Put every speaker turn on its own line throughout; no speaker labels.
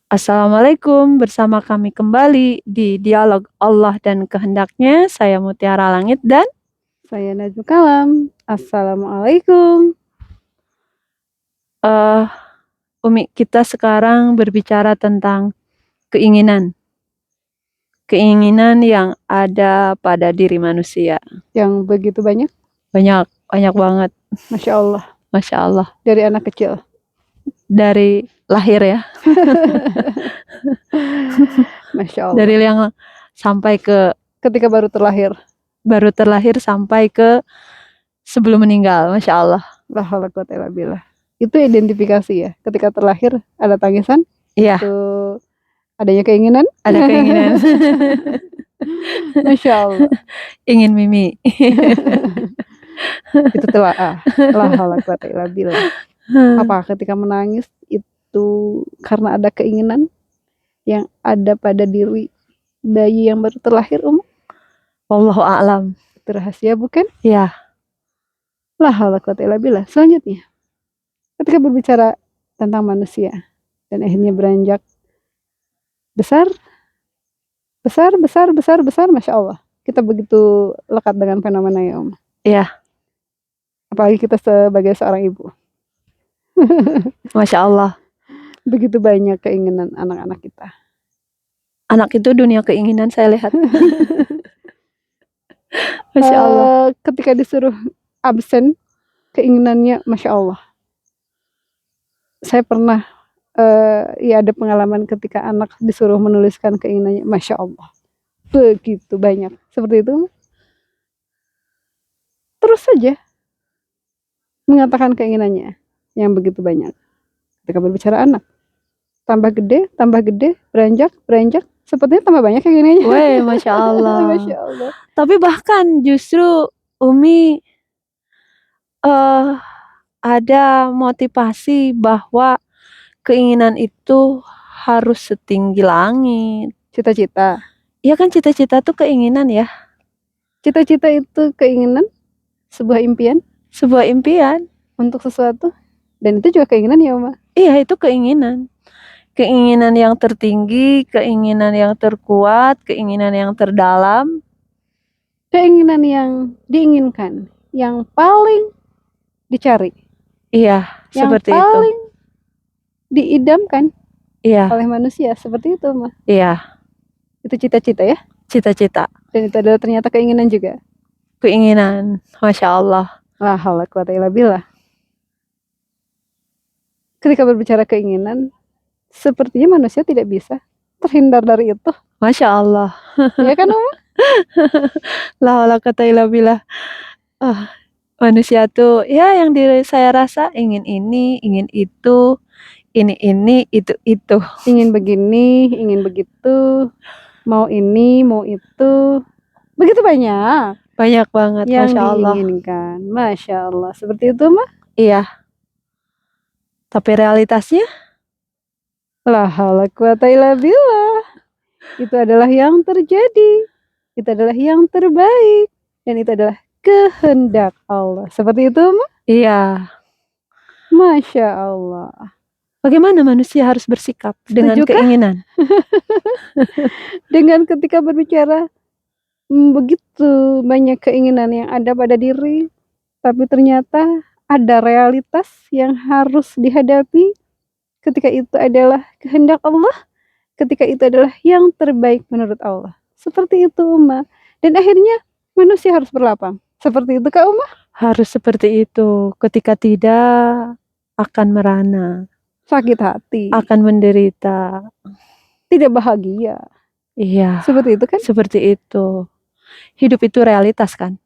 Assalamualaikum, bersama kami kembali di Dialog Allah dan Kehendaknya. Saya Mutiara Langit dan
Saya Najwa Kalam. Assalamualaikum.
Umi, kita sekarang berbicara tentang keinginan. Keinginan yang ada pada diri manusia.
Yang begitu banyak,
Banyak banget.
Masya Allah.
Masya Allah.
Dari anak kecil.
Dari lahir ya.
Masya Allah.
Dari yang sampai ke
Ketika baru terlahir
sampai ke sebelum meninggal. Masya Allah.
La haula quwwata illa billah. Itu identifikasi ya. Ketika terlahir ada tangisan.
Iya.
Itu adanya keinginan.
Ada keinginan.
Masya Allah.
Ingin mimi.
Itu telah la haula quwwata illa billah. Apa ketika menangis itu karena ada keinginan yang ada pada diri bayi yang baru terlahir,
Wallahu a'lam.
Itu rahasia bukan?
Ya.
La haula quwwata illa billah. Selanjutnya, ketika berbicara tentang manusia dan akhirnya beranjak besar, Masya Allah. Kita begitu lekat dengan fenomena ya,
Iya.
Apalagi kita sebagai seorang ibu.
Masya Allah.
Begitu banyak keinginan anak-anak kita.
Anak itu dunia keinginan saya lihat. Masya Allah.
Ketika disuruh absen, keinginannya Masya Allah. Saya pernah ya ada pengalaman ketika anak disuruh menuliskan keinginannya, Masya Allah. Begitu banyak. Seperti itu. Terus saja mengatakan keinginannya yang begitu banyak. Ketika berbicara anak, tambah gede, beranjak, sepertinya tambah banyak keinginannya.
Weh, Masya Allah.
Masya Allah.
Tapi bahkan justru Umi ada motivasi bahwa keinginan itu harus setinggi langit.
Cita-cita.
Iya kan, cita-cita tuh keinginan ya.
Cita-cita itu keinginan, sebuah impian.
Sebuah impian.
Untuk sesuatu. Dan itu juga keinginan ya, Oma?
Iya, itu keinginan. Keinginan yang tertinggi, keinginan yang terkuat, keinginan yang terdalam.
Keinginan yang diinginkan, yang paling dicari.
Iya,
yang
seperti
paling diidamkan oleh manusia. Seperti itu, Oma?
Iya.
Itu cita-cita ya?
Cita-cita.
Dan itu adalah ternyata keinginan juga.
Keinginan, Masya Allah.
La haula quwwata illa billah. Ketika berbicara keinginan, sepertinya manusia tidak bisa terhindar dari itu.
Masya Allah.
Ya kan, Oma?
La haula quwwata illa billah. Manusia tuh ya yang diri saya rasa ingin ini, ingin itu, ini, itu.
Ingin begini, ingin begitu, mau ini, mau itu. Begitu banyak.
Banyak banget,
yang
Masya Allah.
Diinginkan. Masya Allah. Seperti itu, Mah?
Iya. Tapi realitasnya?
La haula quwwata illa billah. Itu adalah yang terjadi. Itu adalah yang terbaik. Dan itu adalah kehendak Allah. Seperti itu, Mah?
Iya.
Masya Allah.
Bagaimana manusia harus bersikap dengan keinginan?
Dengan ketika berbicara begitu banyak keinginan yang ada pada diri, tapi ternyata ada realitas yang harus dihadapi. Ketika itu adalah kehendak Allah, ketika itu adalah yang terbaik menurut Allah. Seperti itu, Uma. Dan akhirnya manusia harus berlapang. Seperti itu, Kak Uma?
Harus seperti itu. Ketika tidak, akan merana.
Sakit hati.
Akan menderita.
Tidak bahagia.
Iya.
Seperti itu kan?
Seperti itu. Hidup itu realitas kan?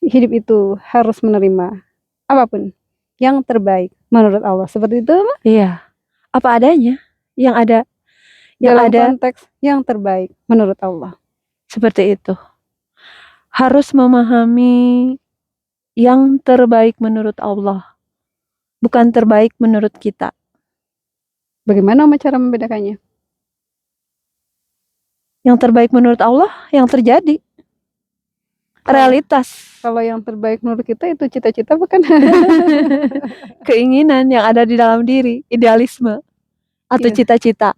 Hidup itu harus menerima apapun yang terbaik menurut Allah. Seperti itu, Ma?
Iya. Apa adanya. Yang ada.
Dalam konteks yang terbaik menurut Allah.
Seperti itu. Harus memahami yang terbaik menurut Allah. Bukan terbaik menurut kita.
Bagaimana cara membedakannya?
Yang terbaik menurut Allah, yang terjadi. Realitas.
Kalau yang terbaik menurut kita itu cita-cita bukan?
Keinginan yang ada di dalam diri, idealisme. atau
Iya.
cita-cita.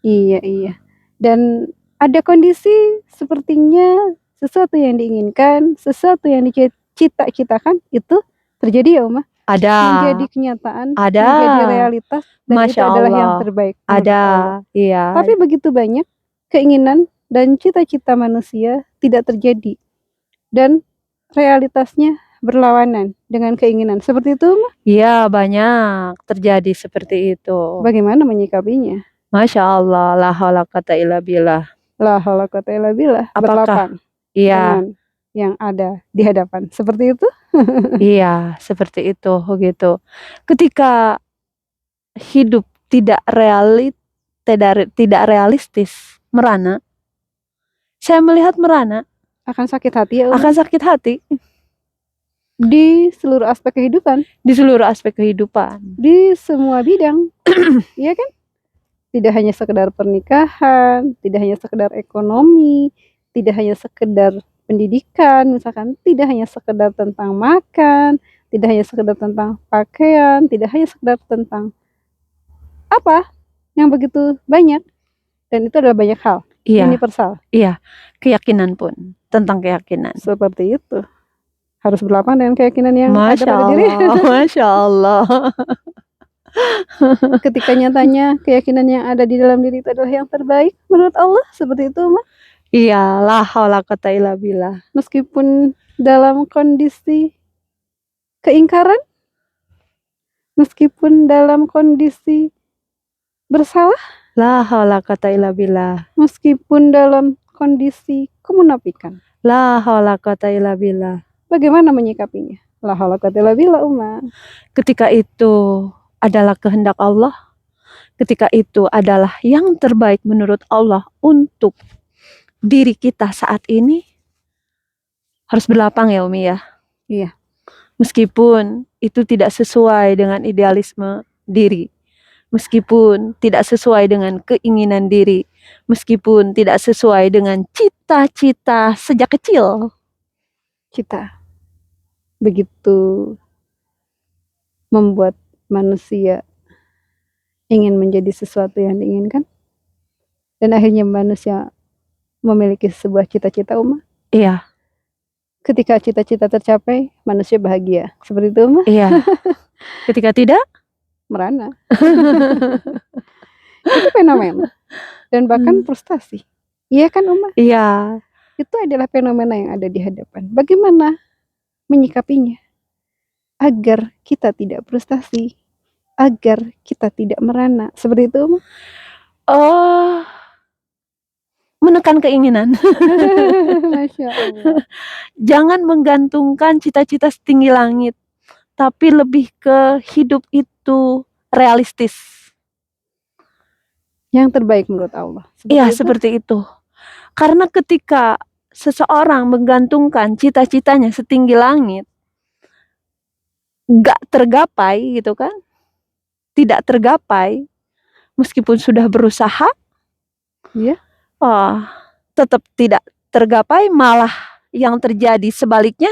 Iya. Dan ada kondisi sepertinya sesuatu yang diinginkan, sesuatu yang dicita-citakan itu terjadi ya Uma,
Ada,
menjadi kenyataan,
ada.
menjadi realitas, dan itu
Masya
adalah yang
Allah.
terbaik menurut
Ada,
Allah.
iya.
Tapi begitu banyak keinginan dan cita-cita manusia tidak terjadi, dan realitasnya berlawanan dengan keinginan. Seperti itu Uma,
Iya, banyak terjadi seperti itu.
bagaimana menyikapinya?
Masya Allah, la haula quwata illa billah.
La haula quwata illa billah,
Apakah?
berlapang
Iya,
dengan yang ada di hadapan. Seperti itu?
iya, seperti itu, gitu. Ketika hidup tidak realistis, merana, saya melihat merana
Akan sakit hati ya Uma,
akan sakit hati
di seluruh aspek kehidupan,
di seluruh aspek kehidupan.
di semua bidang. Iya kan? Tidak hanya sekedar pernikahan, tidak hanya sekedar ekonomi, tidak hanya sekedar pendidikan, misalkan tidak hanya sekedar tentang makan, tidak hanya sekedar tentang pakaian, tidak hanya sekedar tentang apa yang begitu banyak, dan itu adalah banyak hal
Iya,
universal.
iya, keyakinan pun, tentang keyakinan.
Seperti itu. Harus berlapang dengan keyakinan yang ada
Masya
pada diri.
Allah, Masya Allah.
Ketika nyatanya keyakinan yang ada di dalam diri itu adalah yang terbaik menurut Allah, seperti itu Mak.
Iya, la haula quwata illa billah.
Meskipun dalam kondisi keingkaran, meskipun dalam kondisi bersalah,
La haula quwata illa billah.
meskipun dalam kondisi kemunafikan,
La haula quwata illa billah.
bagaimana menyikapinya? La haula quwata illa billah Uma.
Ketika itu adalah kehendak Allah, ketika itu adalah yang terbaik menurut Allah untuk diri kita saat ini, harus berlapang ya Umi ya.
Iya.
Meskipun itu tidak sesuai dengan idealisme diri, meskipun tidak sesuai dengan keinginan diri, meskipun tidak sesuai dengan cita-cita sejak kecil.
Kita begitu membuat manusia ingin menjadi sesuatu yang diinginkan, dan akhirnya manusia memiliki sebuah cita-cita Uma.
Iya,
Ketika cita-cita tercapai, manusia bahagia. Seperti itu Uma.
iya. Ketika tidak,
Merana. Itu fenomena. Dan bahkan frustasi. Iya kan Uma?
Iya.
Itu adalah fenomena yang ada di hadapan. Bagaimana menyikapinya? Agar kita tidak frustasi. Agar kita tidak merana. Seperti itu Uma.
Oh, menekan keinginan.
Masya Allah.
Jangan menggantungkan cita-cita setinggi langit, tapi lebih ke hidup itu realistis.
Yang terbaik menurut Allah.
Iya, seperti itu. Karena ketika seseorang menggantungkan cita-citanya setinggi langit, gak tergapai gitu kan, tidak tergapai, meskipun sudah berusaha,
Iya.
Tetap tidak tergapai, malah yang terjadi sebaliknya,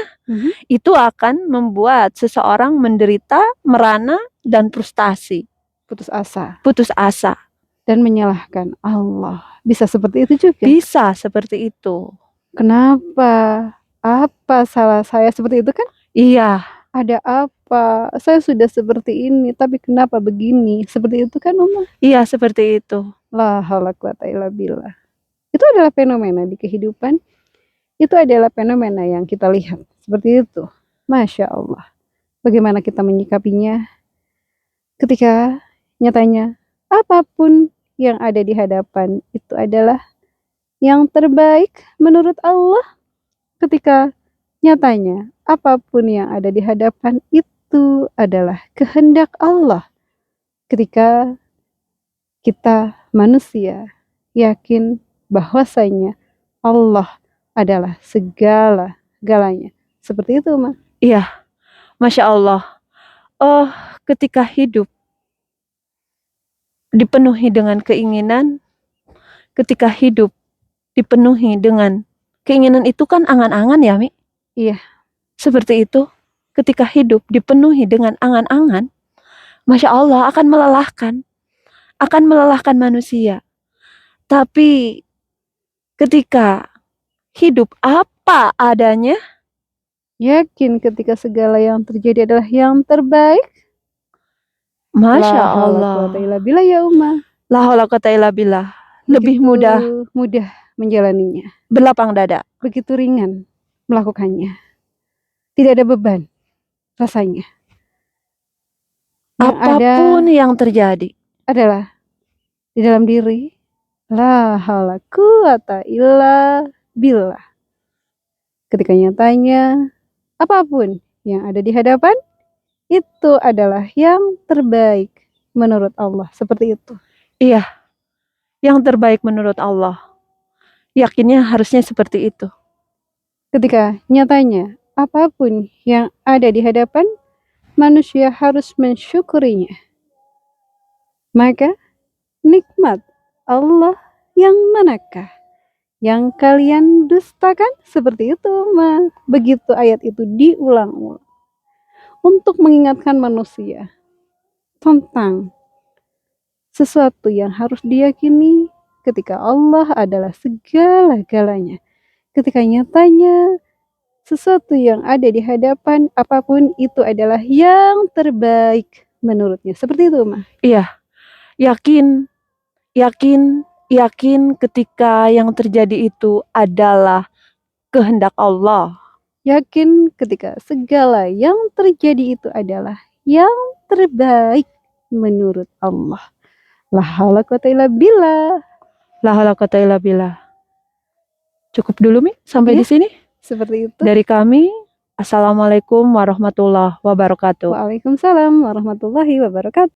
itu akan membuat seseorang menderita, merana, dan frustasi.
Putus asa.
Putus asa.
Dan menyalahkan Allah. Bisa seperti itu juga?
Bisa seperti itu.
Kenapa? Apa salah saya? Seperti itu kan?
Iya.
Ada apa? Saya sudah seperti ini, tapi kenapa begini? Seperti itu kan Uma?
Iya, seperti itu.
La haula quwata illa billah. Itu adalah fenomena di kehidupan. Itu adalah fenomena yang kita lihat. Seperti itu. Masya Allah. Bagaimana kita menyikapinya ketika nyatanya apapun yang ada di hadapan itu adalah yang terbaik menurut Allah. Ketika nyatanya apapun yang ada di hadapan itu adalah kehendak Allah. Ketika kita manusia yakin bahwasanya Allah adalah segala-galanya. Seperti itu, Ma.
Iya, Masya Allah. Ketika hidup dipenuhi dengan keinginan, ketika hidup dipenuhi dengan keinginan, itu kan angan-angan ya, Mi?
Iya.
Seperti itu. Ketika hidup dipenuhi dengan angan-angan, Masya Allah akan melelahkan. akan melelahkan manusia. Tapi ketika hidup apa adanya,
Yakin ketika segala yang terjadi adalah yang terbaik.
Masya
La haula
Allah.
quwata illa billah ya Uma.
La haula quwata illa billah. Lebih
Begitu
mudah
menjalaninya.
berlapang dada.
Begitu ringan melakukannya. Tidak ada beban rasanya. Yang
Apapun
ada
yang terjadi.
adalah di dalam diri. La haula quwata illa billah. Ketika nyatanya apapun yang ada di hadapan itu adalah yang terbaik menurut Allah. Seperti itu.
Iya, yang terbaik menurut Allah. Yakinnya harusnya seperti itu.
Ketika nyatanya apapun yang ada di hadapan manusia harus mensyukurinya. Maka nikmat Allah yang manakah yang kalian dustakan? Seperti itu, begitu ayat itu diulang-ulang untuk mengingatkan manusia tentang sesuatu yang harus diyakini ketika Allah adalah segala-galanya. Ketika nyatanya sesuatu yang ada di hadapan apapun itu adalah yang terbaik menurutnya. Seperti itu, Ma.
Iya, yakin ketika yang terjadi itu adalah kehendak Allah.
Yakin ketika segala yang terjadi itu adalah yang terbaik menurut Allah. La haula quwata illa billah.
La haula quwata illa billah. Cukup dulu Mi sampai
Ya,
di sini.
Seperti itu.
Dari kami, Assalamualaikum warahmatullahi wabarakatuh.
Waalaikumsalam warahmatullahi wabarakatuh.